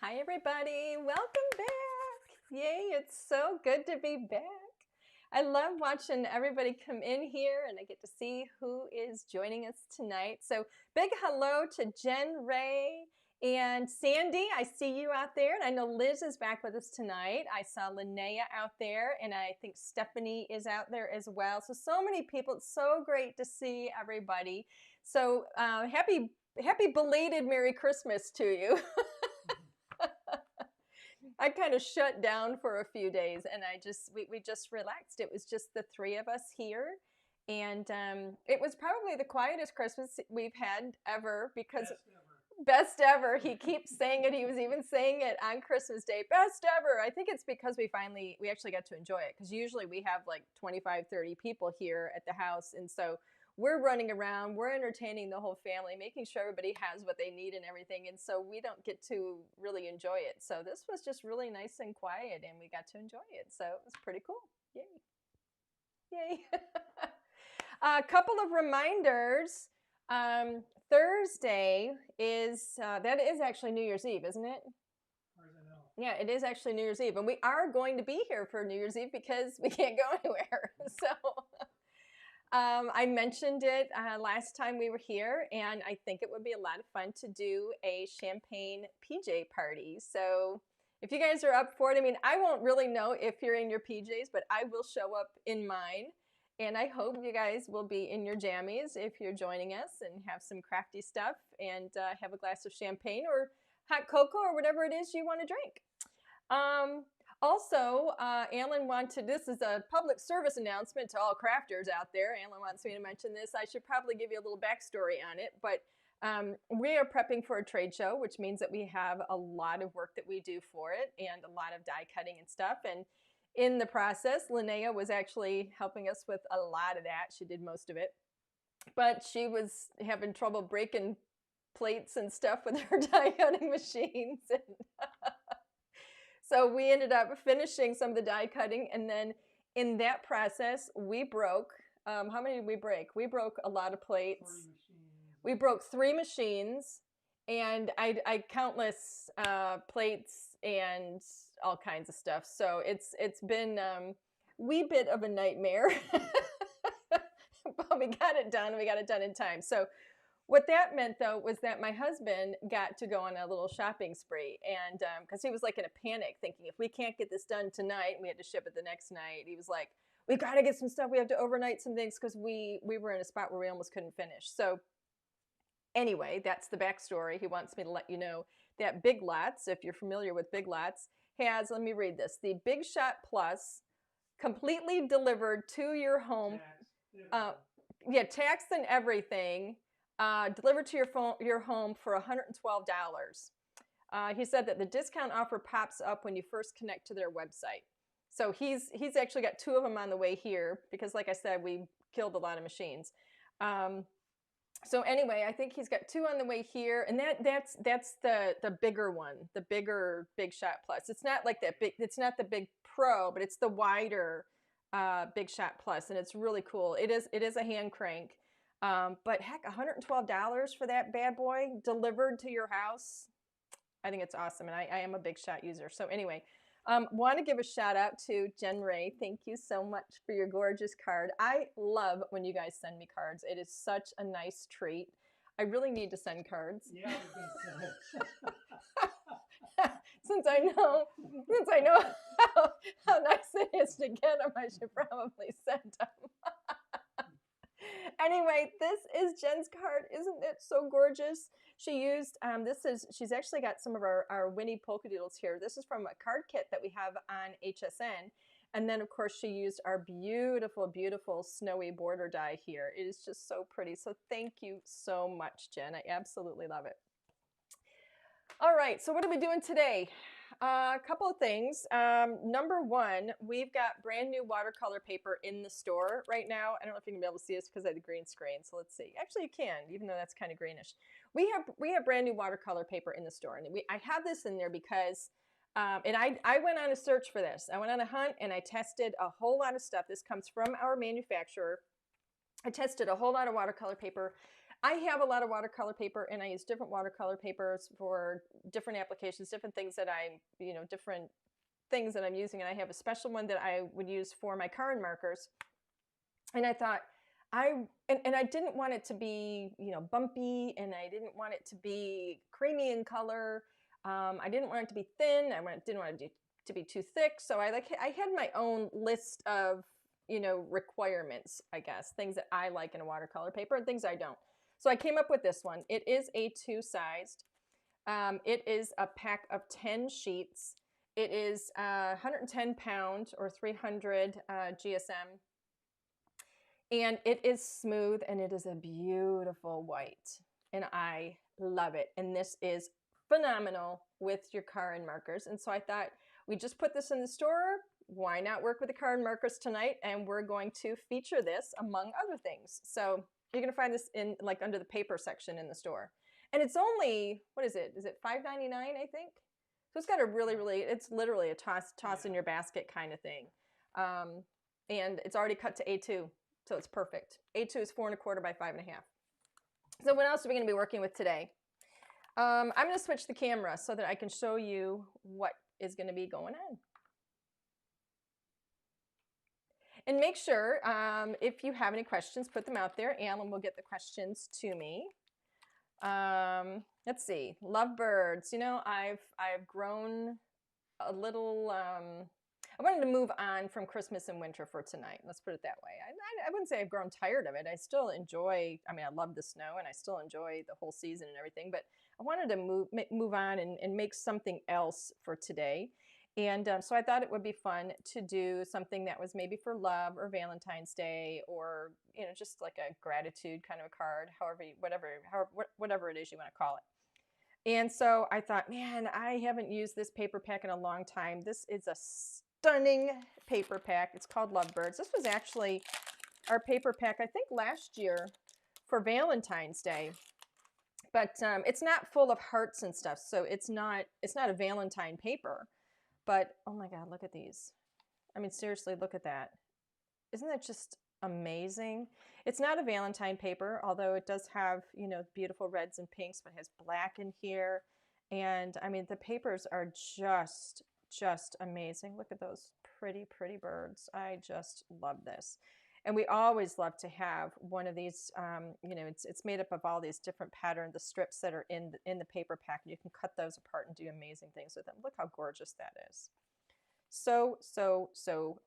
Hi everybody, welcome back. Yay, it's so good to be back. I love watching everybody come in here and I get to see who is joining us tonight. So big hello to Jen Ray and Sandy. I see you out there, and I know Liz is back with us tonight. I saw Linnea out there, and I think Stephanie is out there as well. So many people. It's so great to see everybody. So happy belated Merry Christmas to you. I kind of shut down for a few days, and we just relaxed. It was just the three of us here, and it was probably the quietest Christmas we've had ever because best ever. He keeps saying it. He was even saying it on Christmas Day, best ever. I think it's because we actually got to enjoy it, because usually we have like 25, 30 people here at the house, and so we're running around, we're entertaining the whole family, making sure everybody has what they need and everything, and so we don't get to really enjoy it. So this was just really nice and quiet, and we got to enjoy it, so it was pretty cool. Yay. Yay. A couple of reminders. Thursday is, that is actually New Year's Eve, isn't it? Yeah, it is actually New Year's Eve, and we are going to be here for New Year's Eve because we can't go anywhere, so... I mentioned it last time we were here, and I think it would be a lot of fun to do a champagne PJ party. So if you guys are up for it, I mean, I won't really know if you're in your PJs, but I will show up in mine. And I hope you guys will be in your jammies if you're joining us, and have some crafty stuff, and have a glass of champagne or hot cocoa or whatever it is you want to drink. Also, Alan wanted, this is a public service announcement to all crafters out there. Alan wants me to mention this. I should probably give you a little backstory on it, but we are prepping for a trade show, which means that we have a lot of work that we do for it, and a lot of die cutting and stuff. And in the process, Linnea was actually helping us with a lot of that. She did most of it, but she was having trouble breaking plates and stuff with her die cutting machines. And so we ended up finishing some of the die cutting, and then in that process, we broke, how many did we break? We broke a lot of plates. We broke 3 machines, and I countless plates and all kinds of stuff. So it's been a wee bit of a nightmare, but we got it done, and we got it done in time. So what that meant, though, was that my husband got to go on a little shopping spree, and because he was like in a panic, thinking if we can't get this done tonight, and we had to ship it the next night, he was like, we got to get some stuff. We have to overnight some things, because we were in a spot where we almost couldn't finish. So anyway, that's the backstory. He wants me to let you know that Big Lots, if you're familiar with Big Lots, has, let me read this, the Big Shot Plus, completely delivered to your home. Yeah, taxed and everything. Delivered to your home for $112. He said that the discount offer pops up when you first connect to their website. So he's actually got 2 of them on the way here, because like I said, we killed a lot of machines. So anyway, I think he's got 2 on the way here, and that's the bigger one, the bigger Big Shot Plus. It's not like that big, it's not the Big Pro, but it's the wider Big Shot Plus, and it's really cool. It is a hand crank. But heck, $112 for that bad boy delivered to your house. I think it's awesome, and I am a Big Shot user. So anyway, want to give a shout out to Jen Ray. Thank you so much for your gorgeous card. I love when you guys send me cards. It is such a nice treat. I really need to send cards. Yeah, since I know how nice it is to get them, I should probably send them. Anyway, this is Jen's card. Isn't it so gorgeous? She used, she's actually got some of our Winnie polka doodles here. This is from a card kit that we have on HSN. And then, of course, she used our beautiful, beautiful snowy border die here. It is just so pretty. So thank you so much, Jen. I absolutely love it. All right, so what are we doing today? A couple of things. Number one, we've got brand new watercolor paper in the store right now. I don't know if you can be able to see this because I have the green screen, so let's see. Actually, you can, even though that's kind of greenish. We have brand new watercolor paper in the store, and I have this in there because, and I went on a search for this. I went on a hunt, and I tested a whole lot of stuff. This comes from our manufacturer. I tested a whole lot of watercolor paper. I have a lot of watercolor paper, and I use different watercolor papers for different applications, different things that different things that I'm using. And I have a special one that I would use for my card markers. And I thought, and I didn't want it to be, bumpy, and I didn't want it to be creamy in color. I didn't want it to be thin. Didn't want it to be too thick. So I had my own list of, requirements, I guess, things that I like in a watercolor paper and things I don't. So I came up with this one. It is A2 sized. It is a pack of 10 sheets. It is 110 pound or 300 GSM. And it is smooth, and it is a beautiful white, and I love it. And this is phenomenal with your card markers. And so I thought, we just put this in the store. Why not work with the card markers tonight? And we're going to feature this among other things. So you're going to find this in under the paper section in the store. And it's only, what is it? Is it $5.99, I think? So it's got a it's literally a toss in your basket kind of thing. And it's already cut to A2. So it's perfect. A2 is 4 1/4 by 5 1/2. So what else are we going to be working with today? I'm going to switch the camera so that I can show you what is going to be going on. And make sure, if you have any questions, put them out there. Alan will get the questions to me. Let's see. Lovebirds. I've grown a little... I wanted to move on from Christmas and winter for tonight. Let's put it that way. I wouldn't say I've grown tired of it. I still enjoy, I love the snow, and I still enjoy the whole season and everything, but I wanted to move on and make something else for today. And so I thought it would be fun to do something that was maybe for love or Valentine's Day, or, just like a gratitude kind of a card, whatever it is you want to call it. And so I thought, man, I haven't used this paper pack in a long time. This is a stunning paper pack. It's called Lovebirds. This was actually our paper pack, I think, last year for Valentine's Day. But it's not full of hearts and stuff, so it's not a Valentine paper. But oh my God, look at these. Seriously, look at that. Isn't that just amazing? It's not a Valentine paper, although it does have, beautiful reds and pinks, but it has black in here. And the papers are just amazing. Look at those pretty birds. I just love this. And we always love to have one of these, it's made up of all these different patterns, the strips that are in the paper pack, and you can cut those apart and do amazing things with them. Look how gorgeous that is. So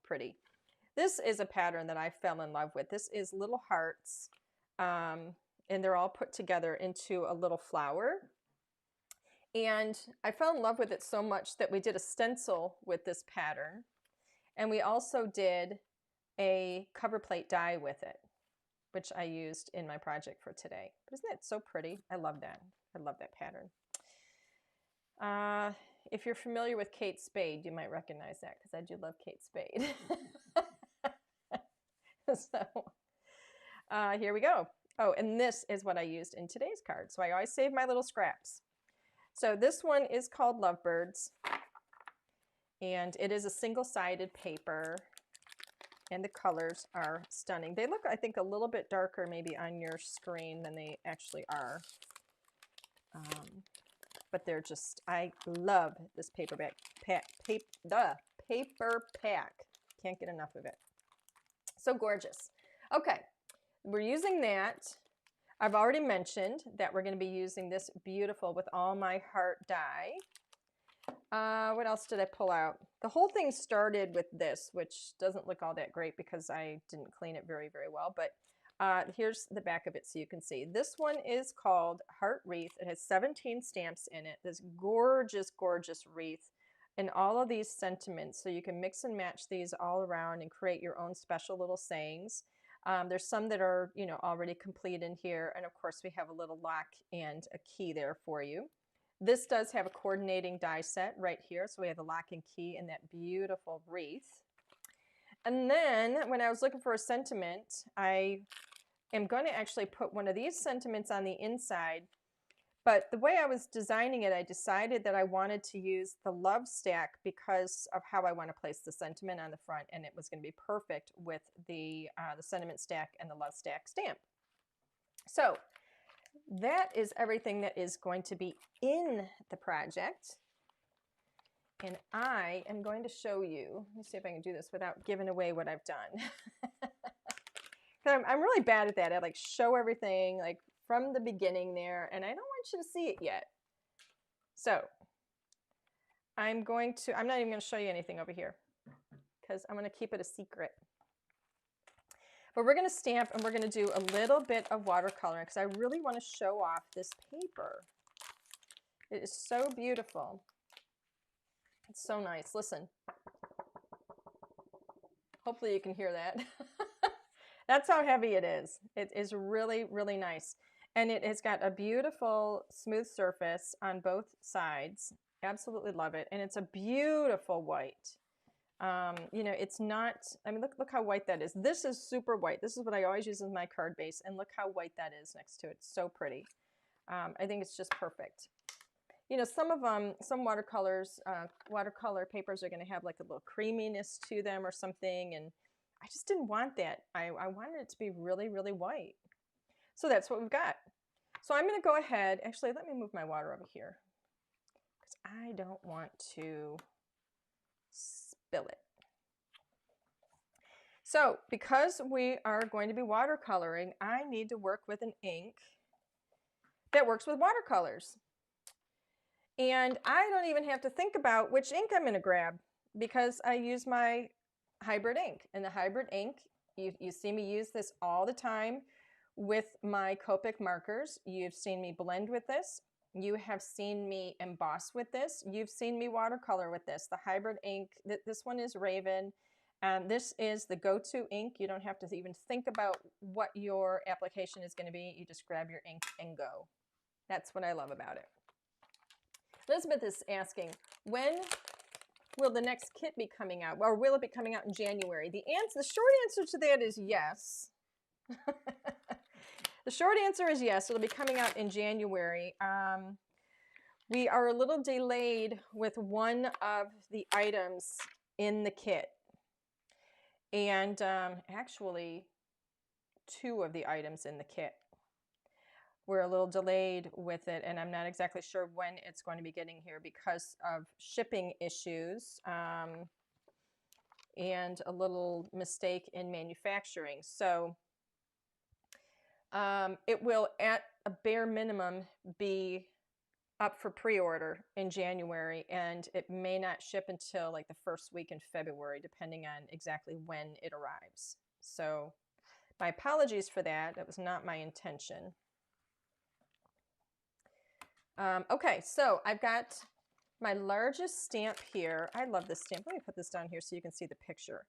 pretty. This is a pattern that I fell in love with. This is little hearts, and they're all put together into a little flower. And I fell in love with it so much that we did a stencil with this pattern. And we also did a cover plate die with it, which I used in my project for today. But isn't that so pretty? I love that. I love that pattern. If you're familiar with Kate Spade, you might recognize that, because I do love Kate Spade. So here we go. Oh, and this is what I used in today's card. So I always save my little scraps. So this one is called Lovebirds, and it is a single-sided paper, and the colors are stunning. They look, I think, a little bit darker maybe on your screen than they actually are. But they're just, I love this paper pack. Can't get enough of it. So gorgeous. Okay, we're using that. I've already mentioned that we're going to be using this beautiful With All My Heart die. What else did I pull out? The whole thing started with this, which doesn't look all that great because I didn't clean it very well, but here's the back of it so you can see. This one is called Heart Wreath. It has 17 stamps in it. This gorgeous wreath and all of these sentiments, so you can mix and match these all around and create your own special little sayings. There's some that are, already complete in here, and of course we have a little lock and a key there for you. This does have a coordinating die set right here, so we have the lock and key and that beautiful wreath. And then when I was looking for a sentiment, I am going to actually put one of these sentiments on the inside. But the way I was designing it, I decided that I wanted to use the love stack because of how I want to place the sentiment on the front, and it was going to be perfect with the sentiment stack and the love stack stamp. So that is everything that is going to be in the project. And I am going to show you, let me see if I can do this without giving away what I've done. I'm really bad at that. I like show everything like from the beginning there, and I don't want you to see it yet. So I'm not even going to show you anything over here because I'm going to keep it a secret. But we're going to stamp and we're going to do a little bit of watercoloring because I really want to show off this paper. It is so beautiful. It's so nice. Listen. Hopefully you can hear that. That's how heavy it is. It is really, really nice. And it has got a beautiful smooth surface on both sides. Absolutely love it. And it's a beautiful white. You know, it's not, I mean, look how white that is. This is super white. This is what I always use as my card base. And look how white that is next to it. It's so pretty. I think it's just perfect. You know, some watercolor papers are going to have like a little creaminess to them or something. And I just didn't want that. I wanted it to be really, really white. So that's what we've got. So I'm going to go ahead. Actually, let me move my water over here because I don't want to spill it. So because we are going to be watercoloring, I need to work with an ink that works with watercolors. And I don't even have to think about which ink I'm going to grab because I use my hybrid ink. And the hybrid ink, you see me use this all the time with my Copic markers. You've seen me blend with this. You have seen me emboss with this. You've seen me watercolor with this. The hybrid ink, this one is Raven. This is the go-to ink. You don't have to even think about what your application is going to be. You just grab your ink and go. That's what I love about it. Elizabeth is asking, when will the next kit be coming out? Or will it be coming out in January? The short answer to that is yes. The short answer is yes. It'll be coming out in January. We are a little delayed with one of the items in the kit. And actually, two of the items in the kit. We're a little delayed with it, and I'm not exactly sure when it's going to be getting here because of shipping issues and a little mistake in manufacturing. So it will, at a bare minimum, be up for pre-order in January, and it may not ship until like the first week in February, depending on exactly when it arrives. So my apologies for that. That was not my intention. Okay, so I've got my largest stamp here. I love this stamp. Let me put this down here so you can see the picture.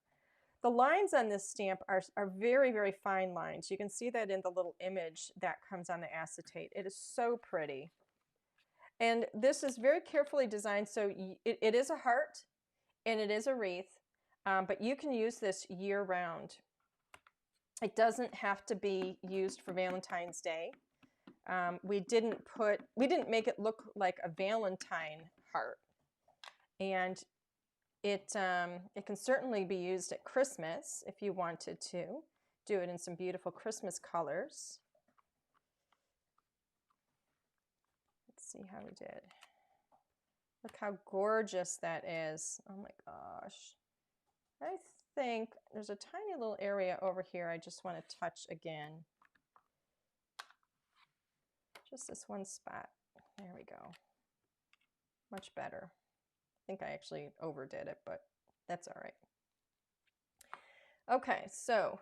The lines on this stamp are very, very fine lines. You can see that in the little image that comes on the acetate. It is so pretty. And this is very carefully designed, so it is a heart and it is a wreath, but you can use this year-round. It doesn't have to be used for Valentine's Day. We didn't make it look like a Valentine heart, and it can certainly be used at Christmas if you wanted to do it in some beautiful Christmas colors. Let's see how we did. Look how gorgeous that is. Oh my gosh. I think there's a tiny little area over here I just want to touch again. Just this one spot. There we go. Much better. I think I actually overdid it, but that's all right. Okay, so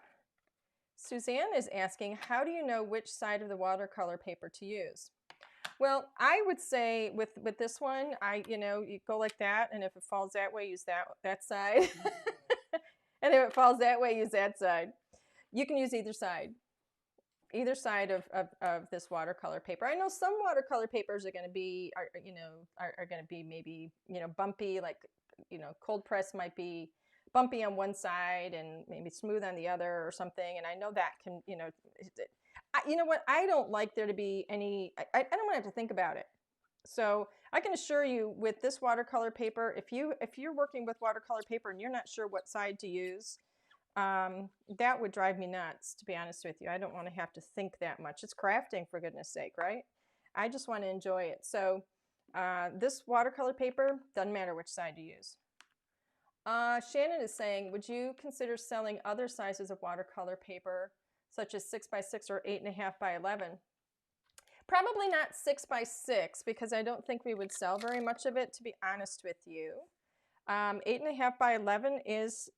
Suzanne is asking, how do you know which side of the watercolor paper to use? Well, I would say with this one, you go like that, and if it falls that way, use that side. And if it falls that way, use that side. You can use either side. Either side of this watercolor paper. I know some watercolor papers are going to be going to be maybe bumpy, like cold press might be bumpy on one side and maybe smooth on the other or something. And I know that can you know what, I don't like there to be any. I don't want to have to think about it. So I can assure you with this watercolor paper, if you're working with watercolor paper and you're not sure what side to use, that would drive me nuts, to be honest with you. I don't want to have to think that much. It's crafting, for goodness sake, right? I just want to enjoy it. So this watercolor paper, doesn't matter which side you use. Shannon is saying, would you consider selling other sizes of watercolor paper, such as 6x6 or 8.5x11? Probably not 6x6, because I don't think we would sell very much of it, to be honest with you. 8.5x11 is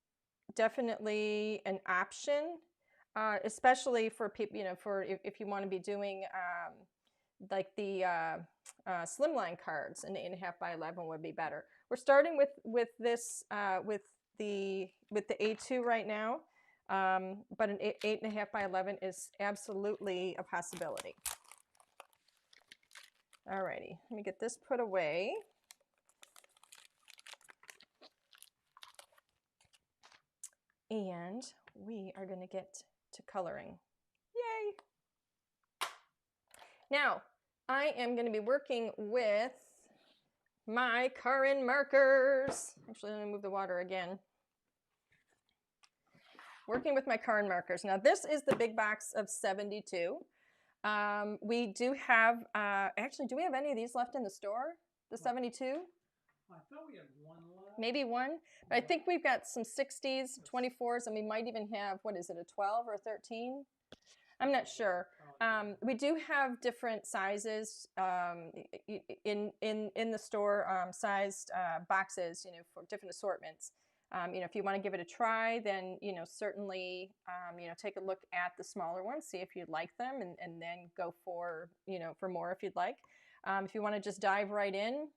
definitely an option, especially for people, you know, for if you want to be doing like the slimline cards. An 8.5x11 would be better. We're starting with this with the A2 right now, but an 8.5x11 is absolutely a possibility. Alrighty, let me get this put away. And we are going to get to coloring. Yay! Now, I am going to be working with my Karin markers. Actually, let me move the water again. Working with my Karin markers. Now, this is the big box of 72. We do have, actually, do we have any of these left in the store? The 72? I thought we had one left. Maybe one, but I think we've got some 60s, 24s, and we might even have, what is it, a 12 or 13? I'm not sure. We do have different sizes in the store, sized boxes, you know, for different assortments. You know, if you want to give it a try, then, you know, certainly, you know, take a look at the smaller ones, see if you like them, and then go for, you know, for more if you'd like. If you want to just dive right in,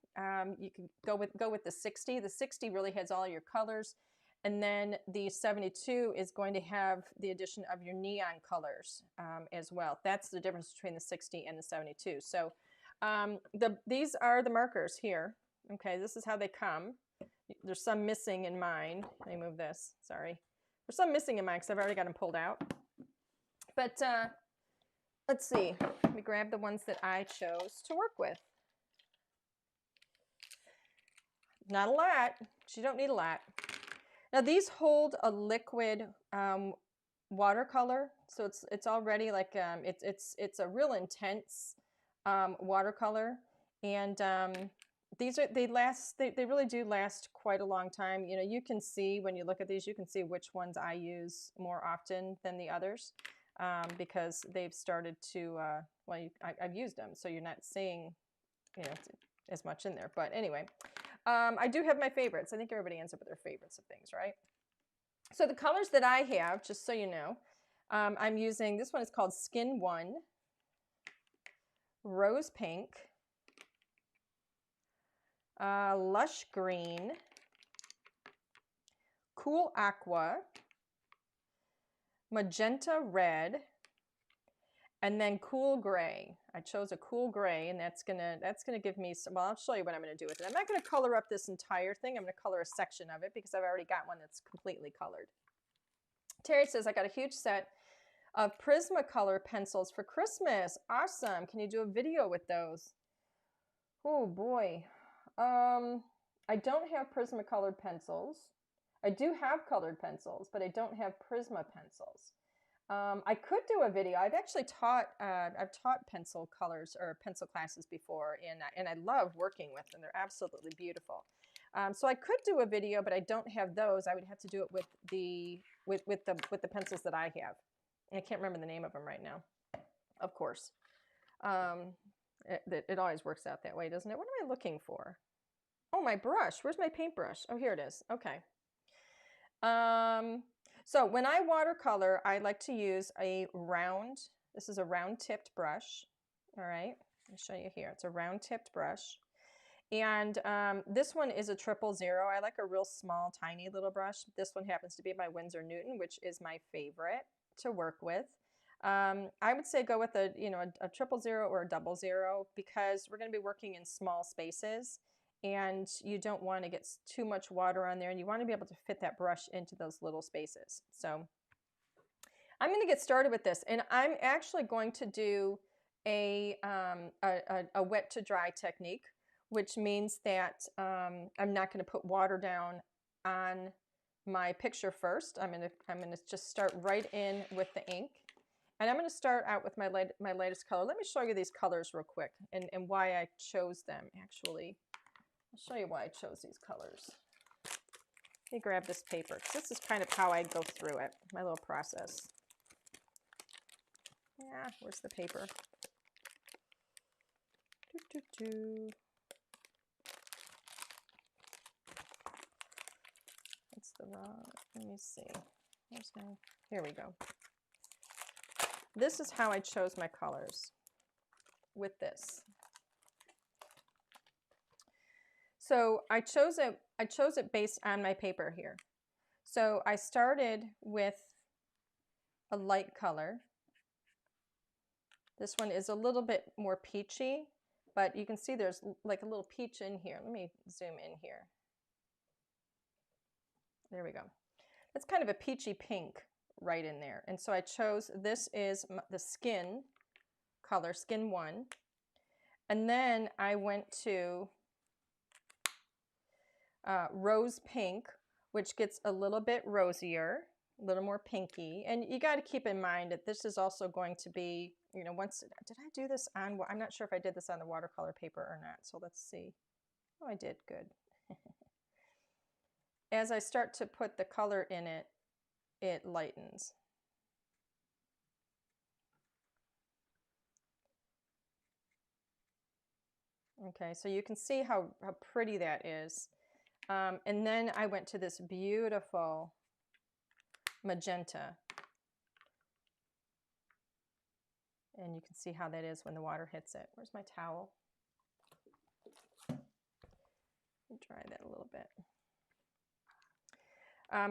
you can go with the 60. The 60 really has all your colors. And then the 72 is going to have the addition of your neon colors as well. That's the difference between the 60 and the 72. So these are the markers here. Okay, this is how they come. There's some missing in mine. Let me move this. Sorry. There's some missing in mine because I've already got them pulled out. But let's see. Let me grab the ones that I chose to work with. Not a lot. You don't need a lot. Now these hold a liquid watercolor, so it's already like it's a real intense watercolor, and they really do last quite a long time. You know, you can see when you look at these, you can see which ones I use more often than the others because they've started to well, I've used them, so you're not seeing, you know, as much in there. But anyway. I do have my favorites. I think everybody ends up with their favorites of things, right? So the colors that I have, just so you know, I'm using, this one is called Skin 1, Rose Pink, Lush Green, Cool Aqua, Magenta Red, and then Cool Gray. I chose a cool gray, and that's gonna give me some, well, I'll show you what I'm gonna do with it. I'm not gonna color up this entire thing. I'm gonna color a section of it because I've already got one that's completely colored. Terry says, I got a huge set of Prismacolor pencils for Christmas. Awesome. Can you do a video with those? Oh boy. I don't have Prismacolor pencils. I do have colored pencils, but I don't have Prisma pencils. I could do a video. I've actually taught pencil colors or pencil classes before, and I love working with them. They're absolutely beautiful. So I could do a video, but I don't have those. I would have to do it with the pencils that I have. And I can't remember the name of them right now. Of course, it always works out that way, doesn't it? What am I looking for? Oh, my brush. Where's my paintbrush? Oh, here it is. Okay. So when I watercolor, I like to use a round, this is a round tipped brush. All right, I'll show you here. It's a round tipped brush. And this one is a 000. I like a real small, tiny little brush. This one happens to be my Winsor Newton, which is my favorite to work with. I would say go with a 000 or a 00 because we're going to be working in small spaces. And you don't want to get too much water on there, and you want to be able to fit that brush into those little spaces. So I'm going to get started with this, and I'm actually going to do a wet to dry technique, which means that I'm not going to put water down on my picture first. I'm gonna just start right in with the ink. And I'm going to start out with my lightest color. Let me show you these colors real quick and why I chose them, actually. I'll show you why I chose these colors. Let me grab this paper, because this is kind of how I go through it, my little process. Yeah, where's the paper? That's the wrong, let me see. Where's my, here we go. This is how I chose my colors with this. So I chose it based on my paper here. So I started with a light color. This one is a little bit more peachy, but you can see there's like a little peach in here. Let me zoom in here. There we go. That's kind of a peachy pink right in there. And so I chose, this is the skin color, skin 1. And then I went to rose pink, which gets a little bit rosier, a little more pinky. And you got to keep in mind that this is also going to be, you know, once, did I do this on, I'm not sure if I did this on the watercolor paper or not. So let's see. Oh, I did, good. As I start to put the color in it, it lightens. Okay, so you can see how pretty that is. And then I went to this beautiful magenta. And you can see how that is when the water hits it. Where's my towel? Let me dry that a little bit.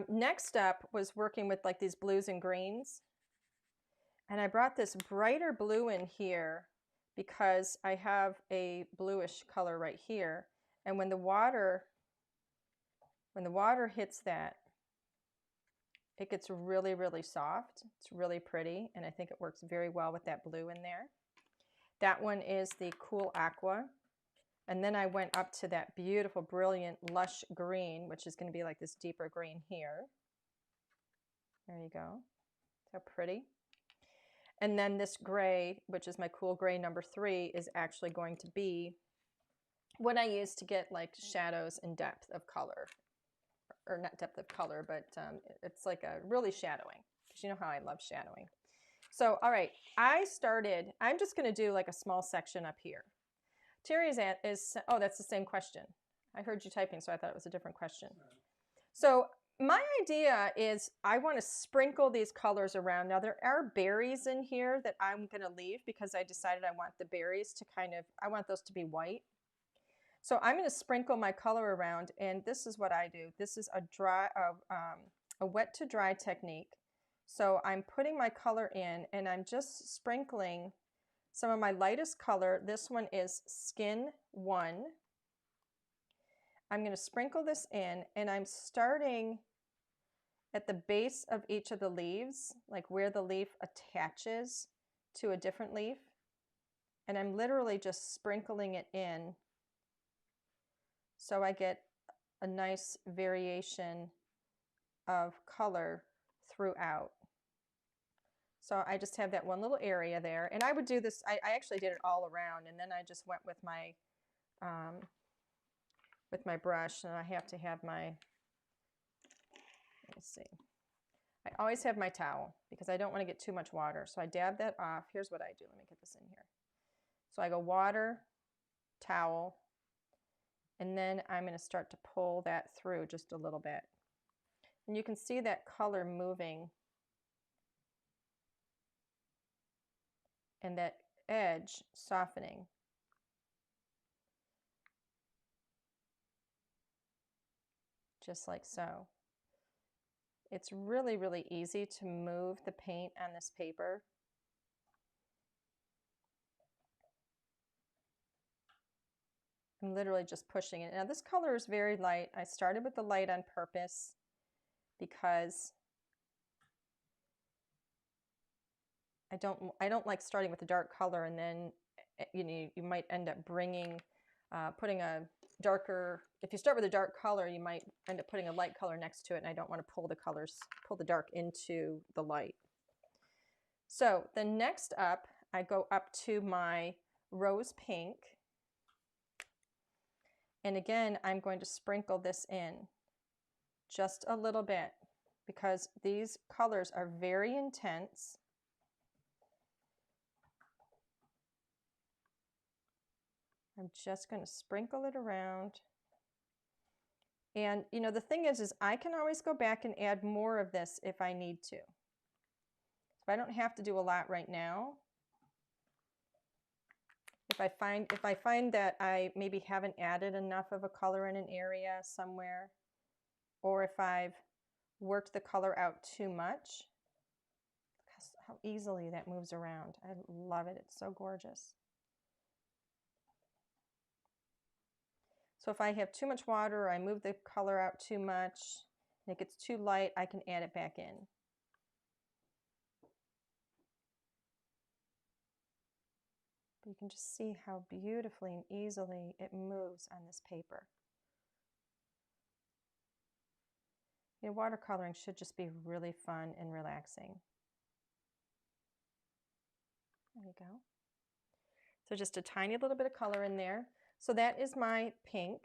Next up was working with like these blues and greens. And I brought this brighter blue in here because I have a bluish color right here. And when the water hits that, it gets really, really soft. It's really pretty, and I think it works very well with that blue in there. That one is the Cool Aqua. And then I went up to that beautiful, brilliant Lush Green, which is going to be like this deeper green here. There you go. How pretty. And then this gray, which is my Cool Gray number 3, is actually going to be what I use to get like shadows and depth of color. Or not depth of color, but it's like a really shadowing, because you know how I love shadowing. So, all right, I'm just going to do like a small section up here. Terry oh, that's the same question. I heard you typing, so I thought it was a different question. So my idea is I want to sprinkle these colors around. Now there are berries in here that I'm going to leave because I decided I want the berries to I want those to be white. So I'm going to sprinkle my color around, and this is what I do. This is a wet to dry technique. So I'm putting my color in, and I'm just sprinkling some of my lightest color. This one is Skin 1. I'm going to sprinkle this in, and I'm starting at the base of each of the leaves, like where the leaf attaches to a different leaf. And I'm literally just sprinkling it in, so I get a nice variation of color throughout. So I just have that one little area there. And I would do this, I actually did it all around, and then I just went with my brush, and I have to have my, let me see. I always have my towel because I don't want to get too much water. So I dab that off. Here's what I do. Let me get this in here. So I go water, towel, and then I'm going to start to pull that through just a little bit. And you can see that color moving and that edge softening. Just like so. It's really, really easy to move the paint on this paper. I'm literally just pushing it. Now this color is very light. I started with the light on purpose because I don't like starting with a dark color, and then you might end up putting a darker, if you start with a dark color, you might end up putting a light color next to it, and I don't want to pull the dark into the light. So then next up, I go up to my rose pink. And again, I'm going to sprinkle this in just a little bit because these colors are very intense. I'm just going to sprinkle it around. And you know, the thing is I can always go back and add more of this if I need to. So I don't have to do a lot right now. If I find that I maybe haven't added enough of a color in an area somewhere, or if I've worked the color out too much, because how easily that moves around. I love it. It's so gorgeous. So if I have too much water or I move the color out too much and it gets too light, I can add it back in. But you can just see how beautifully and easily it moves on this paper. You know, watercoloring should just be really fun and relaxing. There you go. So just a tiny little bit of color in there. So that is my pink.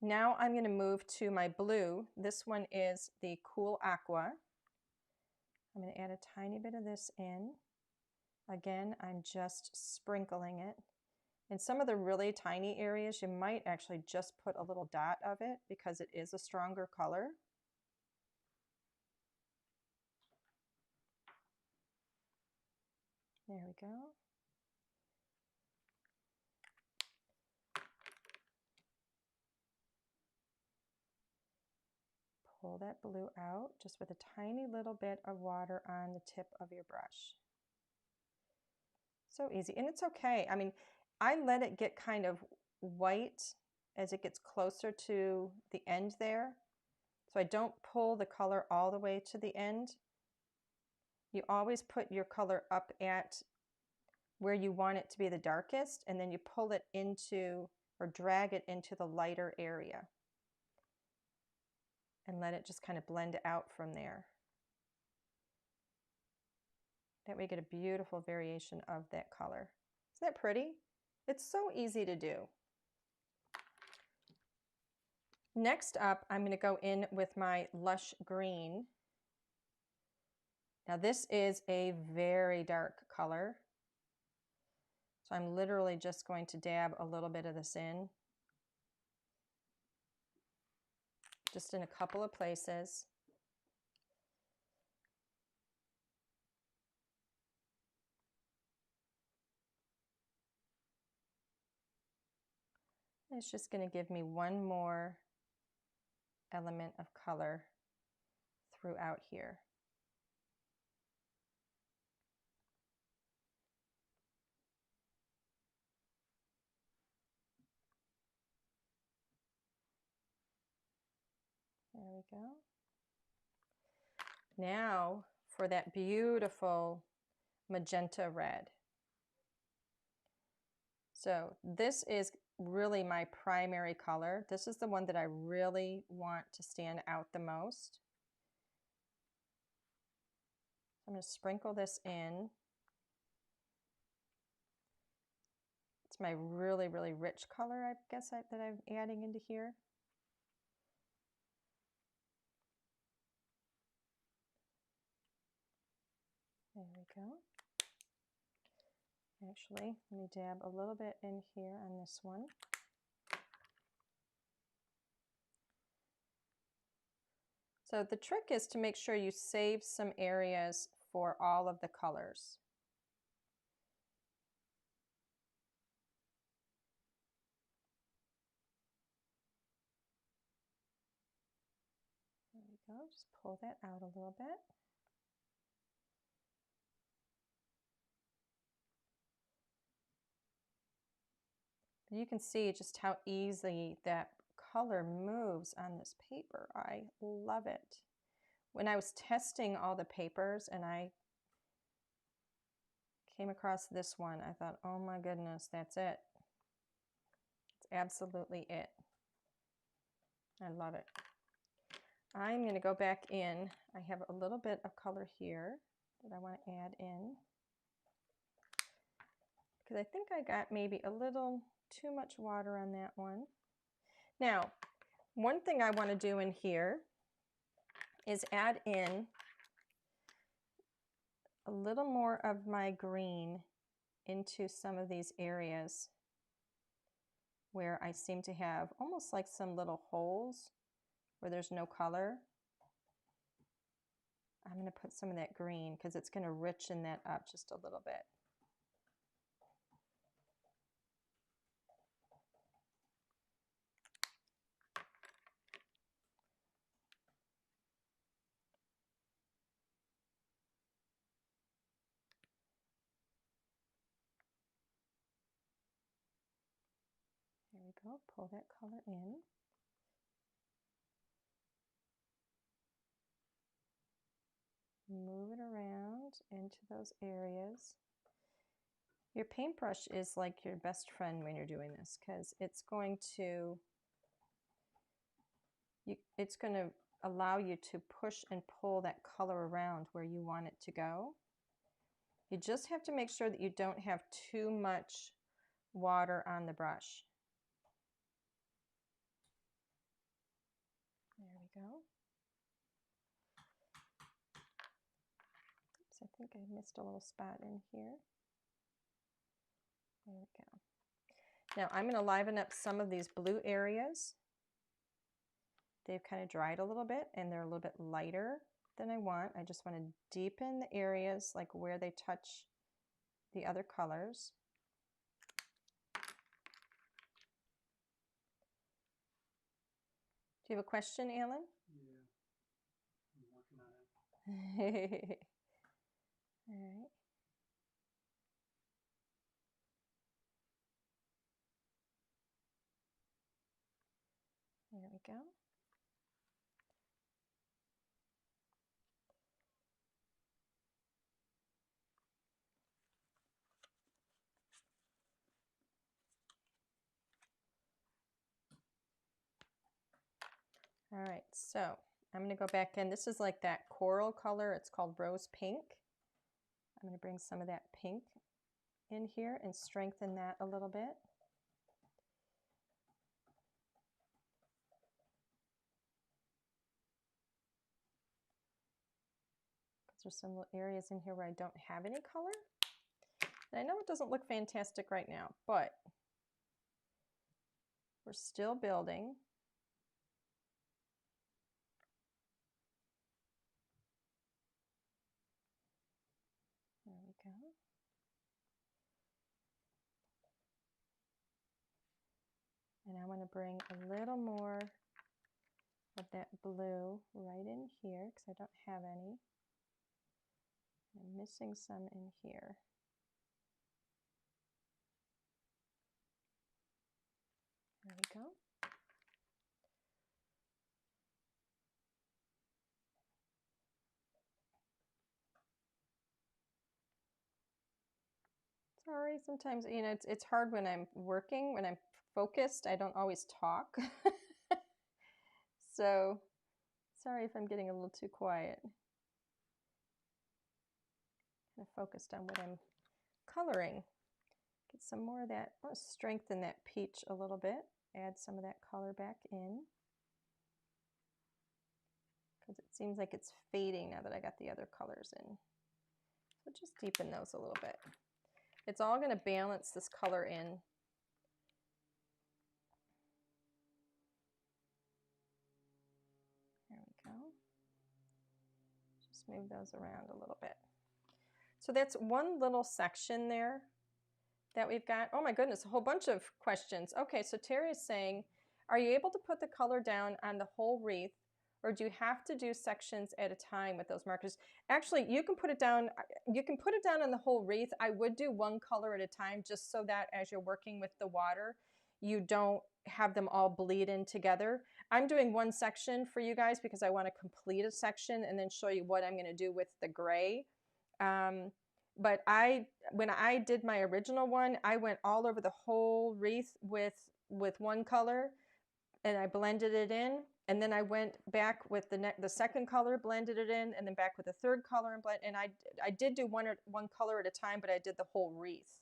Now I'm going to move to my blue. This one is the Cool Aqua. I'm going to add a tiny bit of this in. Again, I'm just sprinkling it. In some of the really tiny areas, you might actually just put a little dot of it because it is a stronger color. There we go. Pull that blue out just with a tiny little bit of water on the tip of your brush. So easy, and it's okay. I mean, I let it get kind of white as it gets closer to the end there. So I don't pull the color all the way to the end. You always put your color up at where you want it to be the darkest, and then you pull it into or drag it into the lighter area and let it just kind of blend out from there. That way you get a beautiful variation of that color. Isn't that pretty? It's so easy to do. Next up, I'm going to go in with my Lush Green. Now this is a very dark color. So I'm literally just going to dab a little bit of this in. Just in a couple of places. It's just going to give me one more element of color throughout here. There we go. Now for that beautiful magenta red. So this is really my primary color. This is the one that I really want to stand out the most. I'm going to sprinkle this in. It's my really, really rich color, I guess, that I'm adding into here. There we go. Actually, let me dab a little bit in here on this one. So the trick is to make sure you save some areas for all of the colors. There we go, just pull that out a little bit. You can see just how easily that color moves on this paper. I love it. When I was testing all the papers and I came across this one, I thought, oh my goodness, that's it. It's absolutely it. I love it. I'm going to go back in. I have a little bit of color here that I want to add in, because I think I got maybe a little too much water on that one. Now, one thing I want to do in here is add in a little more of my green into some of these areas where I seem to have almost like some little holes where there's no color. I'm going to put some of that green because it's going to richen that up just a little bit. There we go, pull that color in. Move it around into those areas. Your paintbrush is like your best friend when you're doing this, because it's going to allow you to push and pull that color around where you want it to go. You just have to make sure that you don't have too much water on the brush. There we go. Oops, I think I missed a little spot in here. There we go. Now I'm going to liven up some of these blue areas. They've kind of dried a little bit and they're a little bit lighter than I want. I just want to deepen the areas like where they touch the other colors. Do you have a question, Alan? Yeah, I'm working on it. All right. There we go. All right, so I'm going to go back in. This is like that coral color. It's called rose pink. I'm going to bring some of that pink in here and strengthen that a little bit. There's some little areas in here where I don't have any color. And I know it doesn't look fantastic right now, but we're still building. There we go. And I want to bring a little more of that blue right in here because I don't have any. I'm missing some in here. There we go. Sorry, sometimes, you know, it's hard when I'm working, when I'm focused, I don't always talk. So, sorry if I'm getting a little too quiet. Kind of focused on what I'm coloring. Get some more of that, I want to strengthen that peach a little bit, add some of that color back in. Because it seems like it's fading now that I got the other colors in. So just deepen those a little bit. It's all going to balance this color in. There we go. Just move those around a little bit. So that's one little section there that we've got. Oh my goodness, a whole bunch of questions. Okay, so Terry is saying, are you able to put the color down on the whole wreath, or do you have to do sections at a time with those markers? Actually, you can put it down on the whole wreath. I would do one color at a time just so that as you're working with the water, you don't have them all bleed in together. I'm doing one section for you guys because I want to complete a section and then show you what I'm going to do with the gray. But when I did my original one, I went all over the whole wreath with with one color and I blended it in, and then I went back with the second color, blended it in, and then back with the third color and blend. And I did do one color at a time, but I did the whole wreath.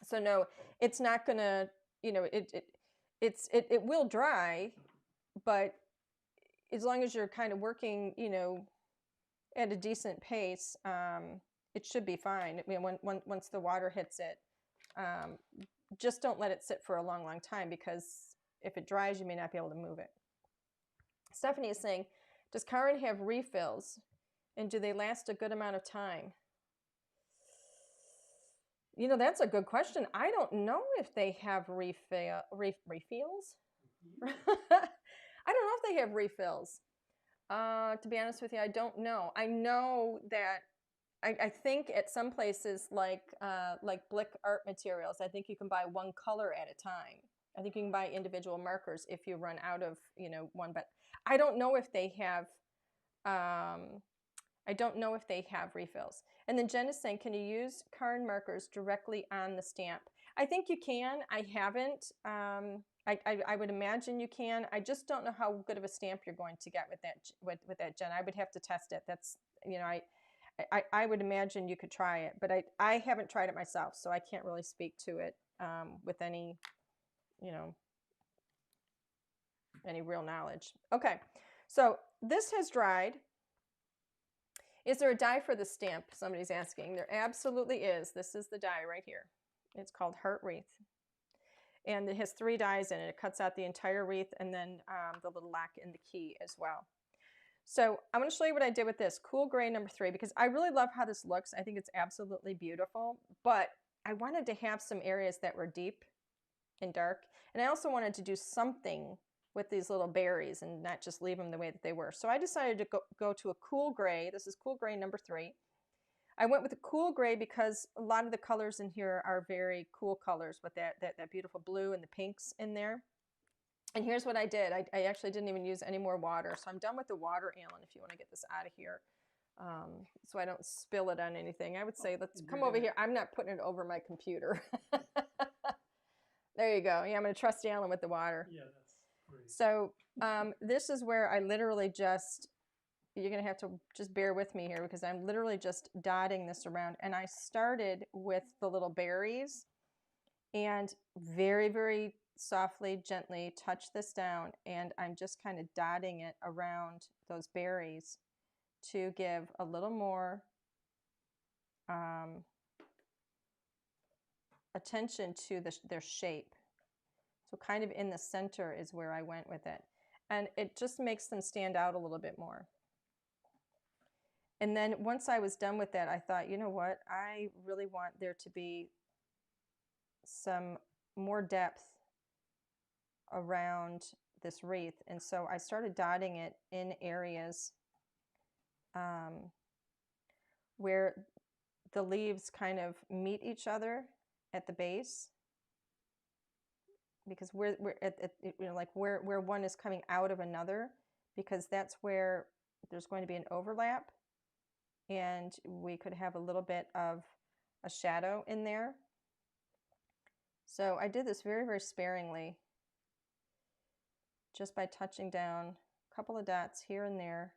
So no, it's not gonna, you know, it will dry, but as long as you're kind of working, you know, at a decent pace, it should be fine. I mean, once the water hits it, just don't let it sit for a long, long time, because if it dries, you may not be able to move it. Stephanie is saying, does Karen have refills, and do they last a good amount of time? You know, that's a good question. I don't know if they have refills. I don't know if they have refills. To be honest with you, I don't know. I know that I think at some places like Blick Art Materials, I think you can buy one color at a time. I think you can buy individual markers if you run out of, you know, one. But I don't know if they have. I don't know if they have refills. And then Jen is saying, can you use Karen markers directly on the stamp? I think you can. I haven't. I would imagine you can. I just don't know how good of a stamp you're going to get with that, Jen. I would have to test it. That's, you know, I would imagine you could try it, but I haven't tried it myself, so I can't really speak to it with any, you know, any real knowledge. Okay, so this has dried. Is there a die for the stamp? Somebody's asking. There absolutely is. This is the die right here. It's called Heart Wreath. And it has 3 dies in it. It cuts out the entire wreath and then the little lock and the key as well. So I'm going to show you what I did with this. Cool Gray number 3, because I really love how this looks. I think it's absolutely beautiful. But I wanted to have some areas that were deep and dark. And I also wanted to do something with these little berries and not just leave them the way that they were. So I decided to go to a cool gray. This is Cool Gray number 3. I went with a cool gray because a lot of the colors in here are very cool colors with that beautiful blue and the pinks in there. And here's what I did. I actually didn't even use any more water. So I'm done with the water, Alan, if you want to get this out of here. So I don't spill it on anything. I would say, let's come over here. I'm not putting it over my computer. There you go. Yeah, I'm going to trust Alan with the water. Yeah, that's great. So this is where I literally just, you're going to have to just bear with me here, because I'm literally just dotting this around. And I started with the little berries and very, very softly, gently touch this down. And I'm just kind of dotting it around those berries to give a little more attention to their shape. So kind of in the center is where I went with it. And it just makes them stand out a little bit more. And then once I was done with that, I thought, you know what? I really want there to be some more depth around this wreath. And so I started dotting it in areas where the leaves kind of meet each other at the base. Because we're at you know, like where one is coming out of another, because that's where there's going to be an overlap. And we could have a little bit of a shadow in there. So I did this very, very sparingly, just by touching down a couple of dots here and there,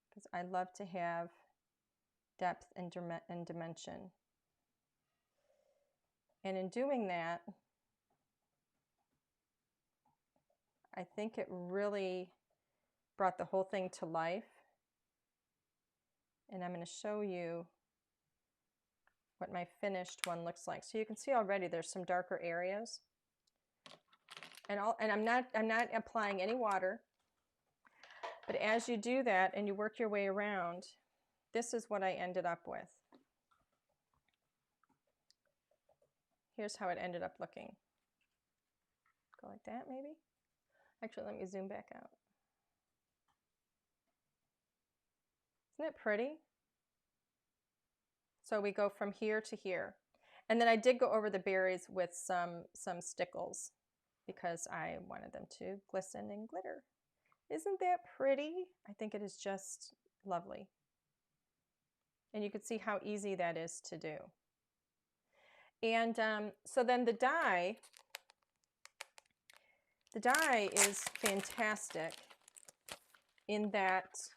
because I love to have depth and dimension. And in doing that, I think it really brought the whole thing to life. And I'm going to show you what my finished one looks like. So you can see already there's some darker areas. And I'm not applying any water. But as you do that and you work your way around, this is what I ended up with. Here's how it ended up looking. Go like that, maybe? Actually, let me zoom back out. Isn't it pretty? So we go from here to here. And then I did go over the berries with some stickles, because I wanted them to glisten and glitter. Isn't that pretty? I think it is just lovely. And you can see how easy that is to do. And so then the dye is fantastic in that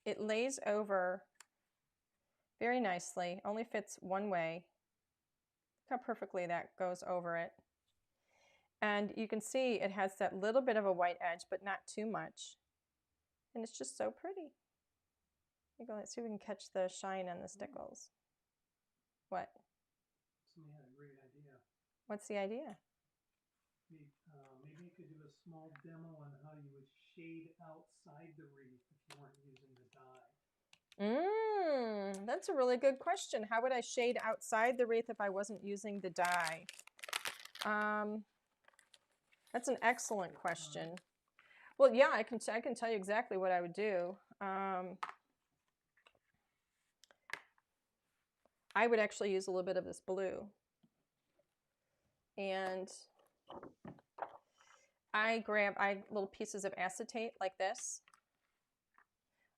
it lays over very nicely, only fits one way. Look how perfectly that goes over it. And you can see it has that little bit of a white edge, but not too much. And it's just so pretty. Let's see if we can catch the shine on the stickles. What? Somebody had a great idea. What's the idea? Maybe you could do a small demo on how you would shade outside the wreath if you weren't using the dye. That's a really good question. How would I shade outside the wreath if I wasn't using the dye? That's an excellent question. Well, yeah, I can tell you exactly what I would do. I would actually use a little bit of this blue. And I grab little pieces of acetate like this.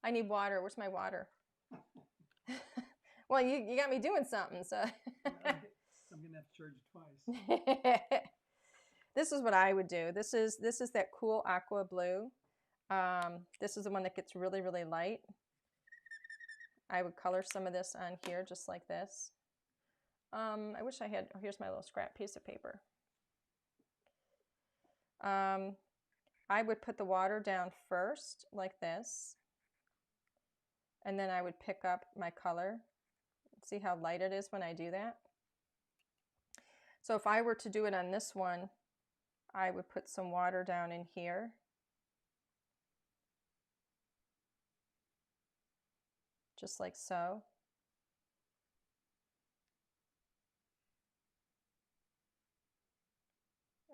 I need water. Where's my water? Well, you got me doing something, so. I'm going to have to charge you twice. This is what I would do. This is that cool aqua blue. This is the one that gets really, really light. I would color some of this on here just like this. I wish I had, here's my little scrap piece of paper. I would put the water down first like this. And then I would pick up my color. See how light it is when I do that? So if I were to do it on this one, I would put some water down in here. Just like so.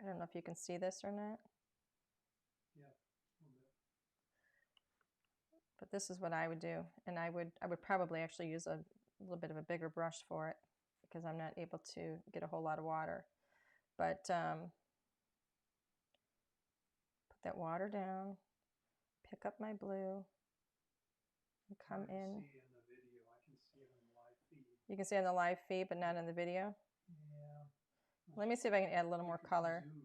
I don't know if you can see this or not. Yeah. But this is what I would do. And I would probably actually use a little bit of a bigger brush for it because I'm not able to get a whole lot of water. But put that water down, pick up my blue, and come in. You can see on the live feed, but not on the video. Yeah. Let me see if I can add a little more color. Zoom,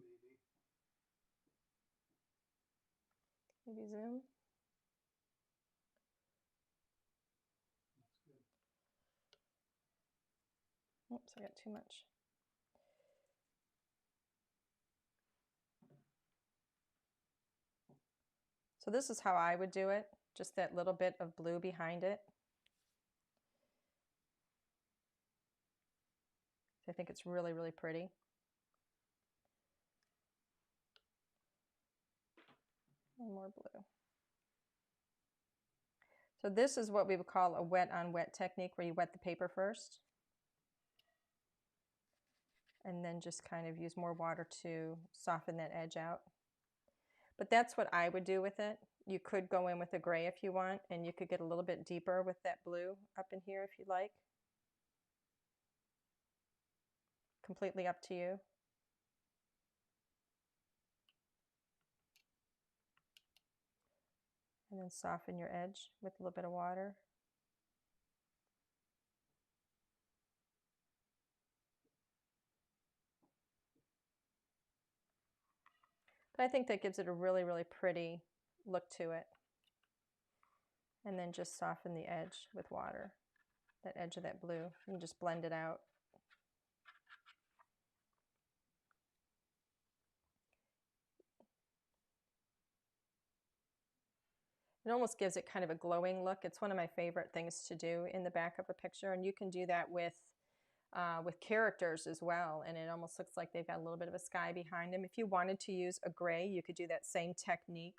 Maybe zoom. That's good. Oops, I got too much. So this is how I would do it, just that little bit of blue behind it. I think it's really, really pretty. And more blue. So this is what we would call a wet on wet technique, where you wet the paper first. And then just kind of use more water to soften that edge out. But that's what I would do with it. You could go in with a gray if you want, and you could get a little bit deeper with that blue up in here if you like. Completely up to you. And then soften your edge with a little bit of water. But I think that gives it a really, really pretty look to it. And then just soften the edge with water, that edge of that blue, and just blend it out. It almost gives it kind of a glowing look. It's one of my favorite things to do in the back of a picture, and you can do that with characters as well, and it almost looks like they've got a little bit of a sky behind them. If you wanted to use a gray, you could do that same technique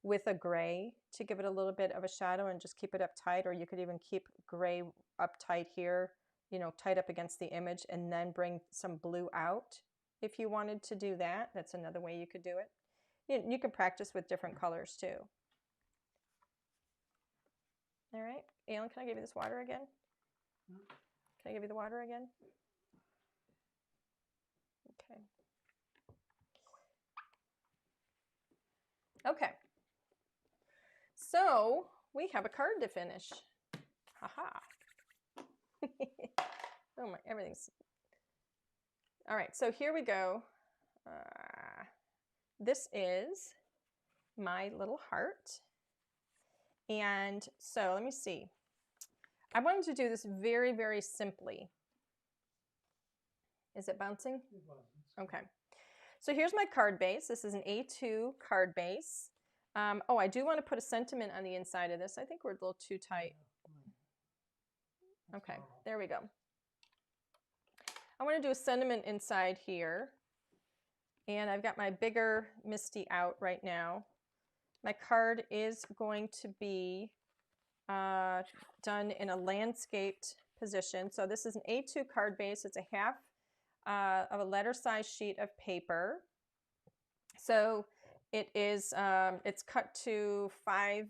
with a gray to give it a little bit of a shadow and just keep it up tight, or you could even keep gray up tight here, you know, tight up against the image, and then bring some blue out. If you wanted to do that, that's another way you could do it. You can practice with different colors too. All right, Alan, can I give you this water again? Can I give you the water again? Okay. Okay. So we have a card to finish. Haha. Oh my, everything's. All right, so here we go. This is my little heart. And so let me see. I wanted to do this very, very simply. Is it bouncing? It was. Okay. So here's my card base. This is an A2 card base. Oh, I do want to put a sentiment on the inside of this. I think we're a little too tight. Okay, there we go. I want to do a sentiment inside here. And I've got my bigger Misty out right now. My card is going to be done in a landscaped position. So this is an A2 card base. It's a half of a letter size sheet of paper. So it is, it's cut to 5.5.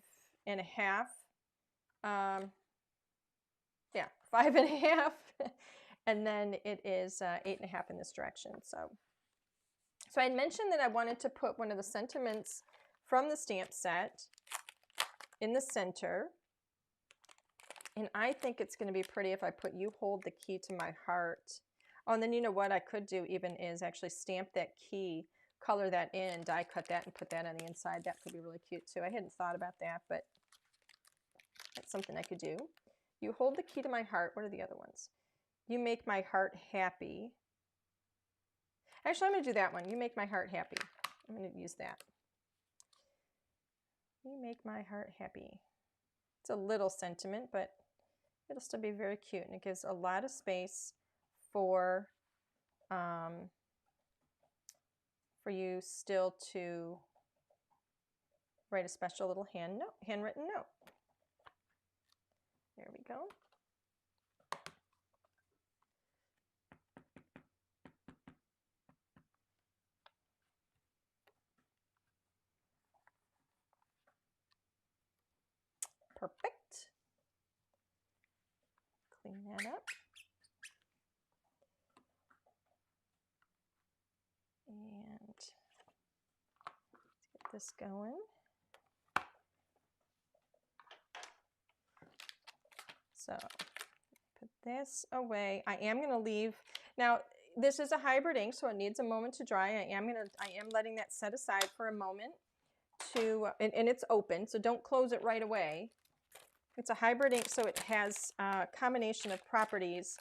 Yeah, 5.5. And then it is 8.5 in this direction. So I had mentioned that I wanted to put one of the sentiments from the stamp set in the center. And I think it's going to be pretty if I put "You Hold the Key to My Heart." Oh, and then you know what I could do even is actually stamp that key, color that in, die cut that, and put that on the inside. That could be really cute too. I hadn't thought about that, but that's something I could do. You hold the key to my heart. What are the other ones? You make my heart happy. Actually, I'm going to do that one. You make my heart happy. I'm going to use that. You make my heart happy. It's a little sentiment, but it'll still be very cute, and it gives a lot of space for you still to write a special little handwritten note. There we go. Perfect. Clean that up. And let's get this going. So put this away. I am going to leave. Now, this is a hybrid ink, so it needs a moment to dry. I am letting that set aside for a moment to, and it's open, so don't close it right away. It's a hybrid ink, so it has a combination of properties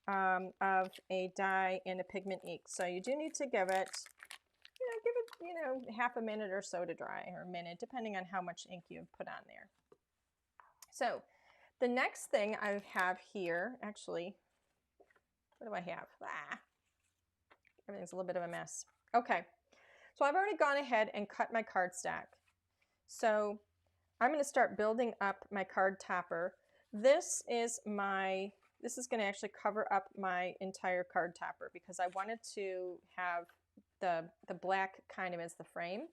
of a dye and a pigment ink. So you do need to give it, half a minute or so to dry, or a minute, depending on how much ink you've put on there. So the next thing I have here, actually, what do I have? Everything's a little bit of a mess. Okay, so I've already gone ahead and cut my cardstock. So I'm going to start building up my card topper. This is going to actually cover up my entire card topper because I wanted to have the black kind of as the frame.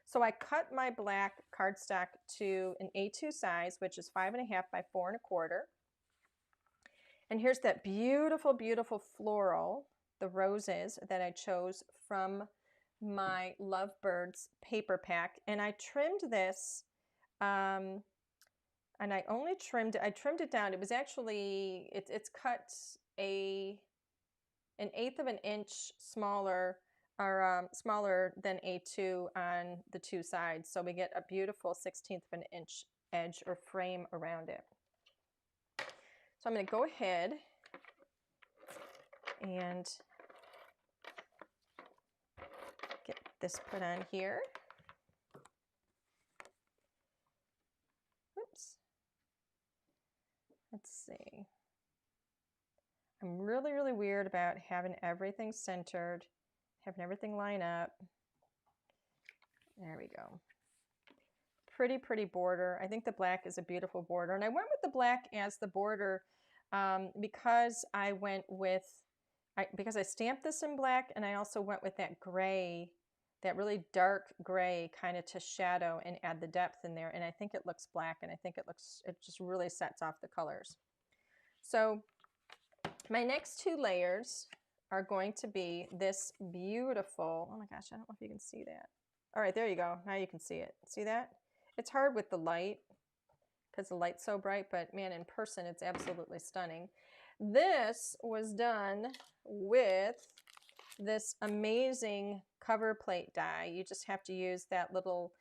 So I cut my black cardstock to an A2 size, which is 5.5 by 4.25. And here's that beautiful, beautiful floral, the roses that I chose from my Lovebirds paper pack. And I trimmed this, and I trimmed it down. It was actually, it's cut an 1/8 of an inch smaller, or smaller than A2 on the two sides. So we get a beautiful 1/16 of an inch edge or frame around it. So I'm going to go ahead and get this put on here. Oops. Let's see. I'm really, really weird about having everything centered, having everything line up. There we go. Pretty, pretty border. I think the black is a beautiful border. And I went with the black as the border because because I stamped this in black, and I also went with that gray, that really dark gray kind of to shadow and add the depth in there. And I think it looks black, and I think it just really sets off the colors. So my next two layers are going to be this beautiful, oh my gosh, I don't know if you can see that. All right, there you go. Now you can see it. See that? It's hard with the light because the light's so bright, but man, in person, it's absolutely stunning. This was done with this amazing cover plate die. You just have to use that little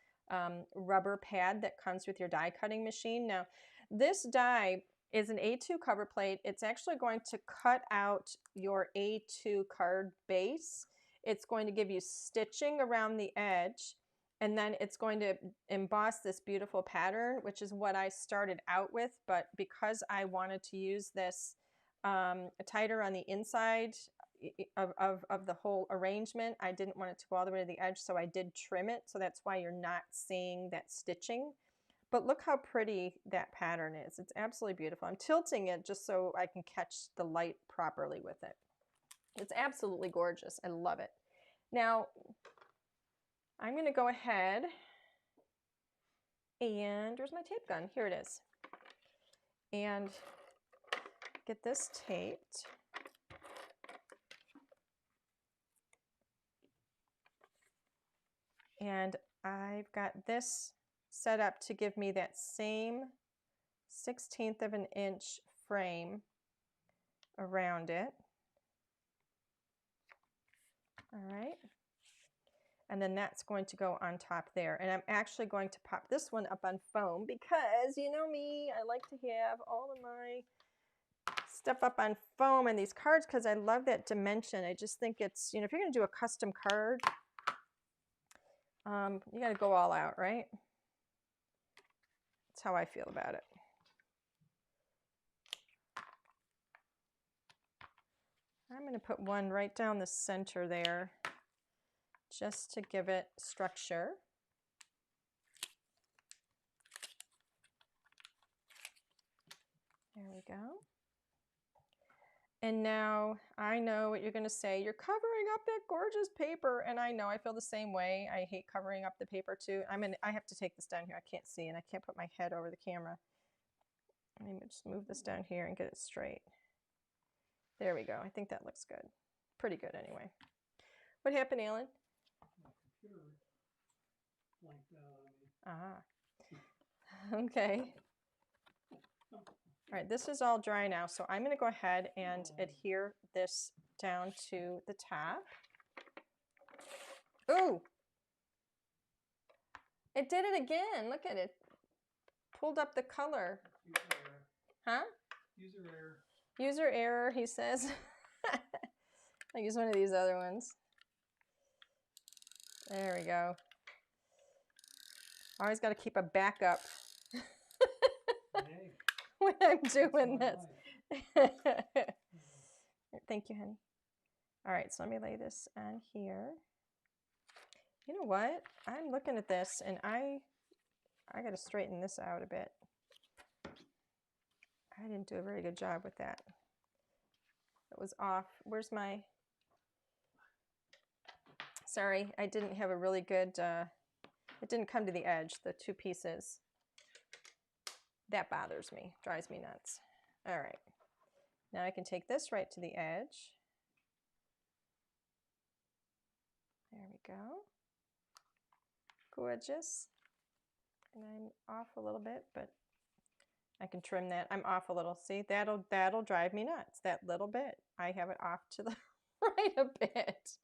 rubber pad that comes with your die cutting machine. Now, this die is an A2 cover plate. It's actually going to cut out your A2 card base. It's going to give you stitching around the edge, and then it's going to emboss this beautiful pattern, which is what I started out with. But because I wanted to use this tighter on the inside of the whole arrangement, I didn't want it to go all the way to the edge, so I did trim it. So that's why you're not seeing that stitching. But look how pretty that pattern is. It's absolutely beautiful. I'm tilting it just so I can catch the light properly with it. It's absolutely gorgeous. I love it. Now, I'm going to go ahead and where's my tape gun? Here it is. And get this taped. And I've got this set up to give me that same 1/16 of an inch frame around it. All right. And then that's going to go on top there. And I'm actually going to pop this one up on foam because, you know me, I like to have all of my stuff up on foam and these cards because I love that dimension. I just think it's, you know, if you're going to do a custom card, you got to go all out, right? That's how I feel about it. I'm going to put one right down the center there just to give it structure. There we go. And now I know what you're going to say. You're covering up that gorgeous paper. And I know I feel the same way. I hate covering up the paper too. I have to take this down here. I can't see and I can't put my head over the camera. Let me just move this down here and get it straight. There we go. I think that looks good. Pretty good anyway. What happened, Alan? My computer blanked out on me. Ah. Okay. All right, this is all dry now, so I'm going to go ahead and adhere this down to the top. Ooh! It did it again. Look at it. Pulled up the color. User error. Huh? User error. User error, he says. I'll use one of these other ones. There we go. Always got to keep a backup. Hey. When I'm doing this. Thank you, honey. All right, so let me lay this on here. You know what? I'm looking at this and I got to straighten this out a bit. I didn't do a very good job with that. It was off. Where's my... Sorry, I didn't have a really good... it didn't come to the edge, the two pieces. That bothers me, drives me nuts. All right, now I can take this right to the edge. There we go. Gorgeous. And I'm off a little bit, but I can trim that. I'm off a little. See, that'll drive me nuts. That little bit. I have it off to the right a bit.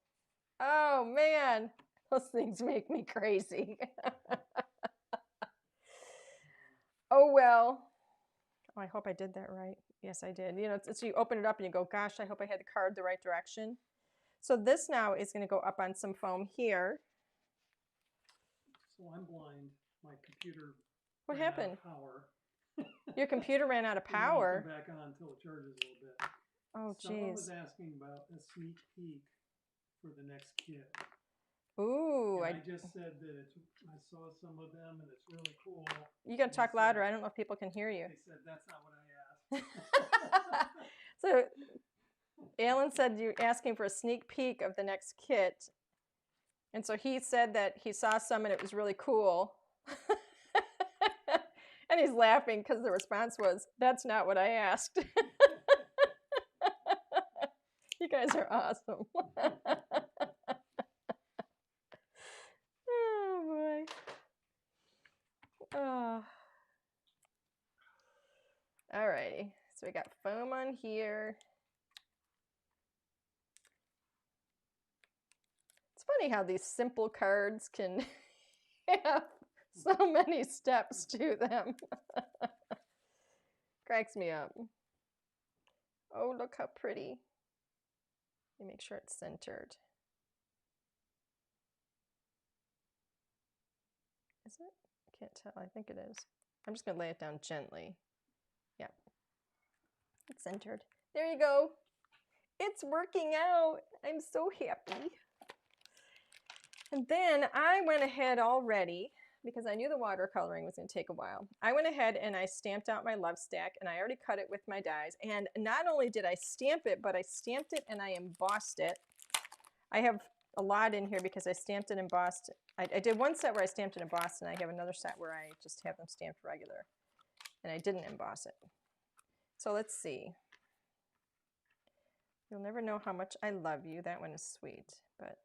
Oh man, those things make me crazy. Oh well. Oh, I hope I did that right. Yes, I did. You know, it's you open it up and you go, gosh, I hope I had the card the right direction. So this now is going to go up on some foam here. So I'm blind. My computer. What happened? Power. Your computer ran out of power. Come back on until it charges a little bit. Oh, geez. Someone was asking about a sneak peek for the next kit. Ooh. I just said that I saw some of them and it's really cool. You got to talk louder. I don't know if people can hear you. They said, that's not what I asked. So Alan said you're asking for a sneak peek of the next kit. And so he said that he saw some and it was really cool. And he's laughing because the response was, that's not what I asked. You guys are awesome. Oh, boy. Oh. All righty. So we got foam on here. It's funny how these simple cards can have so many steps to them. Cracks me up. Oh, look how pretty. Let me make sure it's centered. Is it? I can't tell. I think it is. I'm just going to lay it down gently. Yeah. It's centered. There you go. It's working out. I'm so happy. And then I went ahead already, because I knew the watercoloring was going to take a while. I went ahead and I stamped out my love stack, and I already cut it with my dies. And not only did I stamp it, but I stamped it and I embossed it. I have a lot in here because I stamped and embossed. I did one set where I stamped and embossed, and I have another set where I just have them stamped regular. And I didn't emboss it. So let's see. You'll never know how much I love you. That one is sweet, but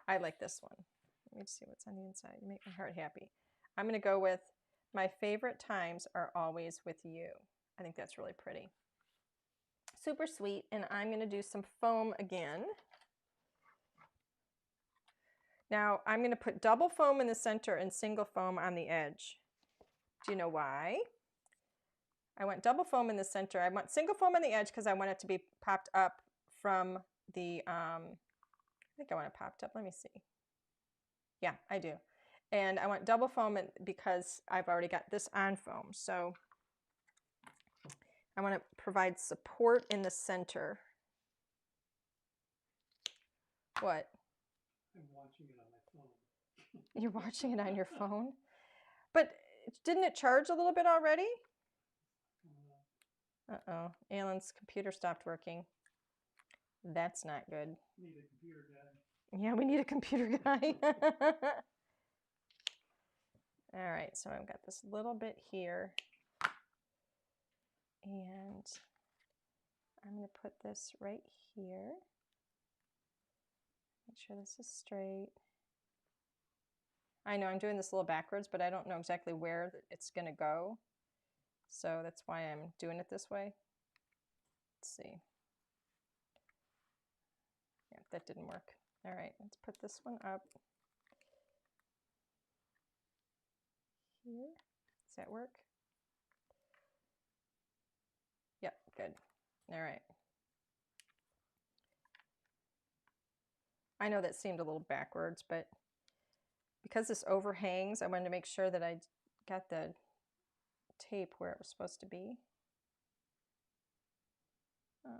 I like this one. Let me see what's on the inside. You make my heart happy. I'm going to go with my favorite times are always with you. I think that's really pretty. Super sweet. And I'm going to do some foam again. Now I'm going to put double foam in the center and single foam on the edge. Do you know why? I want double foam in the center. I want single foam on the edge because I want it to be popped up from the, I think I want it popped up. Let me see. Yeah, I do. And I want double foam because I've already got this on foam. So I want to provide support in the center. What? I'm watching it on my phone. You're watching it on your phone? But didn't it charge a little bit already? Uh-oh. Alan's computer stopped working. That's not good. Need a computer guy. Yeah, we need a computer guy. All right, so I've got this little bit here. And I'm going to put this right here. Make sure this is straight. I know I'm doing this a little backwards, but I don't know exactly where it's going to go. So that's why I'm doing it this way. Let's see. Yeah, that didn't work. All right, let's put this one up here. Does that work? Yep, good. All right. I know that seemed a little backwards, but because this overhangs, I wanted to make sure that I got the tape where it was supposed to be. Is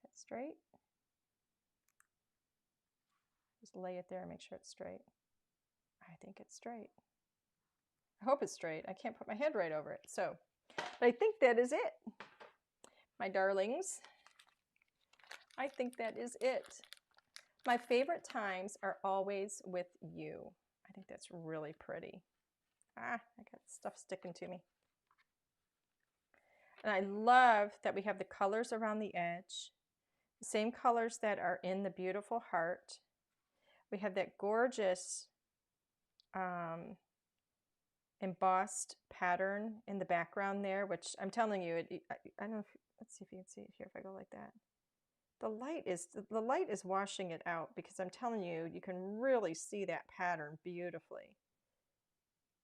that straight? Just lay it there and make sure it's straight. I think it's straight. I hope it's straight. I can't put my head right over it. So, but I think that is it. My darlings, I think that is it. My favorite times are always with you. I think that's really pretty. Ah, I got stuff sticking to me. And I love that we have the colors around the edge, the same colors that are in the beautiful heart. We have that gorgeous embossed pattern in the background there, which I'm telling you, I don't know if, let's see if you can see it here if I go like that. The light is washing it out, because I'm telling you, you can really see that pattern beautifully.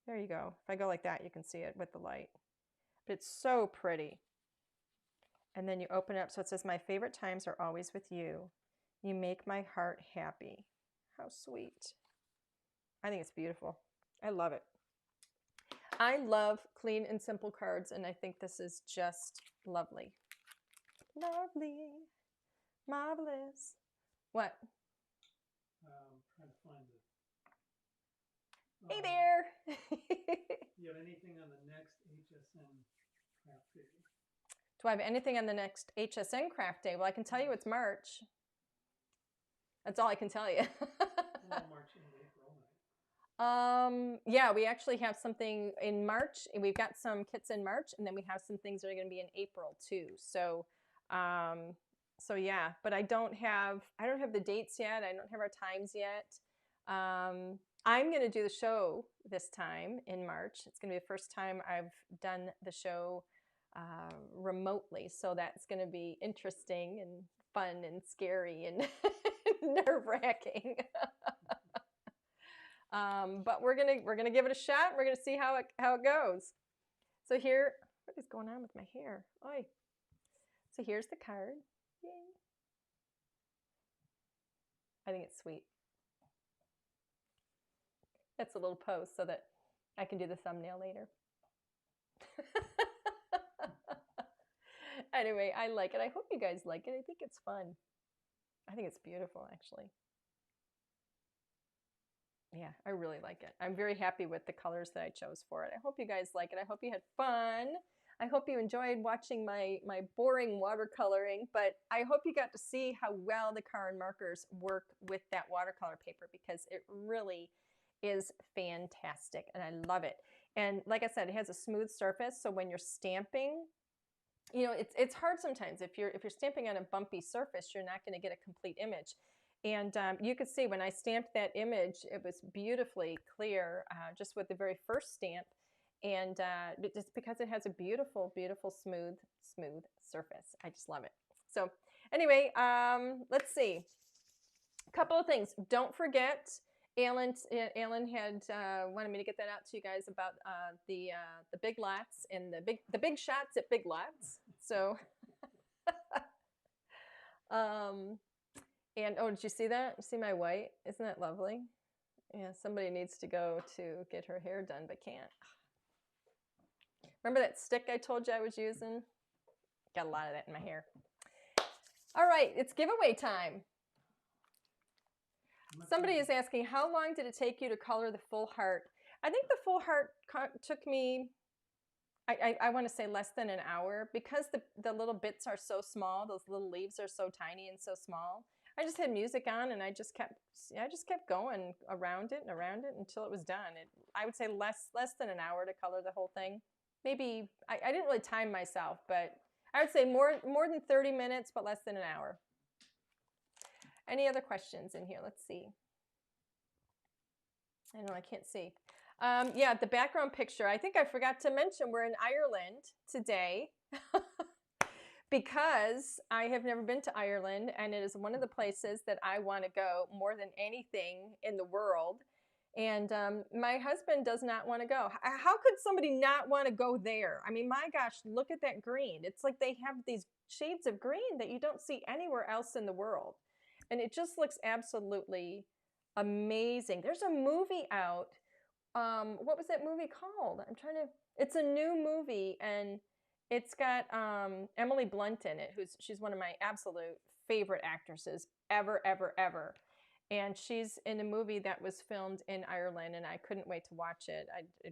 There you go. If I go like that, you can see it with the light. But it's so pretty. And then you open it up, so it says, my favorite times are always with you. You make my heart happy. How sweet. I think it's beautiful. I love it. I love clean and simple cards, and I think this is just lovely. Lovely. Marvelous. What? Trying to find it. Hey there. Do you have anything on the next HSN craft day? Do I have anything on the next HSN craft day? Well, I can tell you it's March. That's all I can tell you. March and April, right? Yeah, we actually have something in March. We've got some kits in March, and then we have some things that are going to be in April too. So, so yeah, but I don't have the dates yet. I don't have our times yet. I'm going to do the show this time in March. It's going to be the first time I've done the show remotely. So that's going to be interesting and fun and scary and nerve-wracking. But we're gonna give it a shot. We're gonna see how it goes. So here, what is going on with my hair? Oy. So here's the card. Yay. I think it's sweet. That's a little pose so that I can do the thumbnail later. Anyway, I like it. I hope you guys like it. I think it's fun. I think it's beautiful, actually. Yeah, I really like it. I'm very happy with the colors that I chose for it. I hope you guys like it. I hope you had fun. I hope you enjoyed watching my boring watercoloring, but I hope you got to see how well the Karin markers work with that watercolor paper, because it really is fantastic and I love it. And like I said, it has a smooth surface, so when you're stamping, you know, it's hard sometimes. If you're stamping on a bumpy surface, you're not going to get a complete image. And you could see when I stamped that image, it was beautifully clear just with the very first stamp. And just because it has a beautiful, beautiful, smooth surface. I just love it. So anyway, let's see. A couple of things. Don't forget, Alan had wanted me to get that out to you guys about the big lots and the big shots at Big Lots. So, and oh, did you see that? You see my white? Isn't that lovely? Yeah, somebody needs to go to get her hair done but can't. Remember that stick I told you I was using? Got a lot of that in my hair. All right, it's giveaway time. Somebody is asking, how long did it take you to color the full heart? I think the full heart took me, I want to say less than an hour, because the little bits are so small. Those little leaves are so tiny and so small. I just had music on and I just kept going around it until it was done. I would say less than an hour to color the whole thing. Maybe, I didn't really time myself, but I would say more than 30 minutes, but less than an hour. Any other questions in here? Let's see. I know I can't see. Yeah, the background picture. I think I forgot to mention we're in Ireland today because I have never been to Ireland, and it is one of the places that I want to go more than anything in the world. And my husband does not want to go. How could somebody not want to go there? I mean, my gosh, look at that green. It's like they have these shades of green that you don't see anywhere else in the world. And it just looks absolutely amazing. There's a movie out. What was that movie called? It's a new movie, and it's got Emily Blunt in it, she's one of my absolute favorite actresses ever. And she's in a movie that was filmed in Ireland, and I couldn't wait to watch it.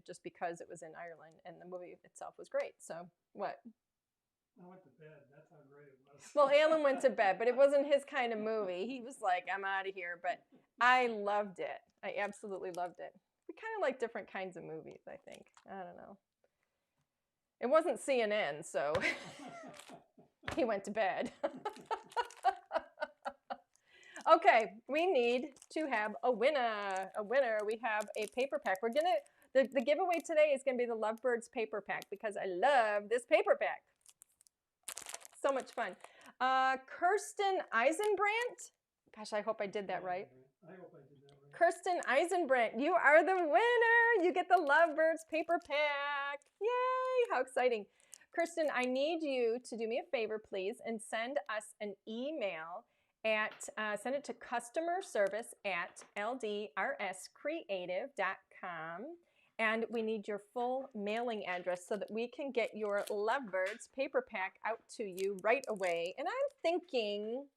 Just because it was in Ireland, and the movie itself was great. So what? I went to bed. That's how great it was. Well, Alan went to bed, but it wasn't his kind of movie. He was like, I'm out of here. But I loved it. I absolutely loved it. We kind of like different kinds of movies, I think. I don't know. It wasn't CNN, so he went to bed. Okay, we need to have a winner. We have a paper pack. We're gonna, the giveaway today is gonna be the Lovebirds paper pack, because I love this paper pack. So much fun. Kirsten Eisenbrandt. Gosh, I hope I did that right. I hope I did that right. Kirsten Eisenbrandt, you are the winner. You get the Lovebirds paper pack. Yay, how exciting. Kirsten, I need you to do me a favor, please, and send us an email send it to customerservice@ldrscreative.com. And we need your full mailing address so that we can get your Lovebirds paper pack out to you right away. And I'm thinking,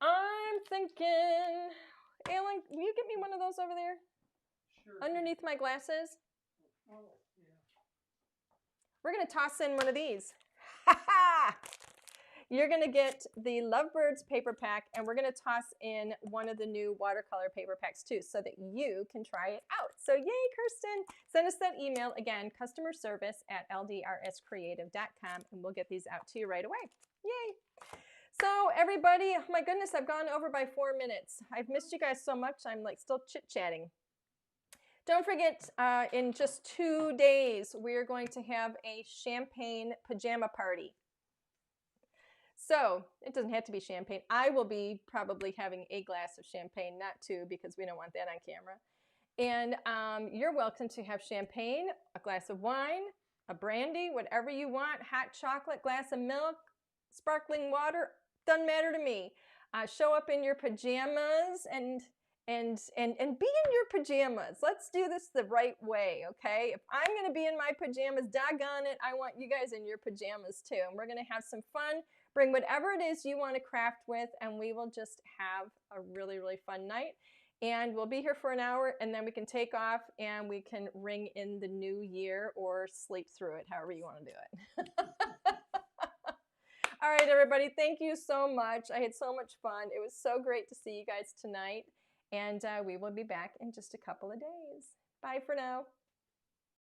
Alan, will you get me one of those over there? Sure. Underneath my glasses? Oh, yeah. We're going to toss in one of these. Ha ha! You're going to get the Lovebirds paper pack, and we're going to toss in one of the new watercolor paper packs too, so that you can try it out. So yay, Kirsten. Send us that email again, customerservice@ldrscreative.com, and we'll get these out to you right away. Yay. So everybody, oh my goodness, I've gone over by 4 minutes. I've missed you guys so much. I'm like still chit-chatting. Don't forget, in just 2 days, we're going to have a champagne pajama party. So it doesn't have to be champagne. I will be probably having a glass of champagne, not 2, because we don't want that on camera. And you're welcome to have champagne, a glass of wine, a brandy, whatever you want, hot chocolate, glass of milk, sparkling water, doesn't matter to me. Show up in your pajamas and be in your pajamas. Let's do this the right way, okay? If I'm going to be in my pajamas, doggone it, I want you guys in your pajamas too. And we're going to have some fun. Bring whatever it is you want to craft with, and we will just have a really, really fun night. And we'll be here for an hour, and then we can take off and we can ring in the new year or sleep through it, however you want to do it. All right, everybody, thank you so much. I had so much fun. It was so great to see you guys tonight. And we will be back in just a couple of days. Bye for now.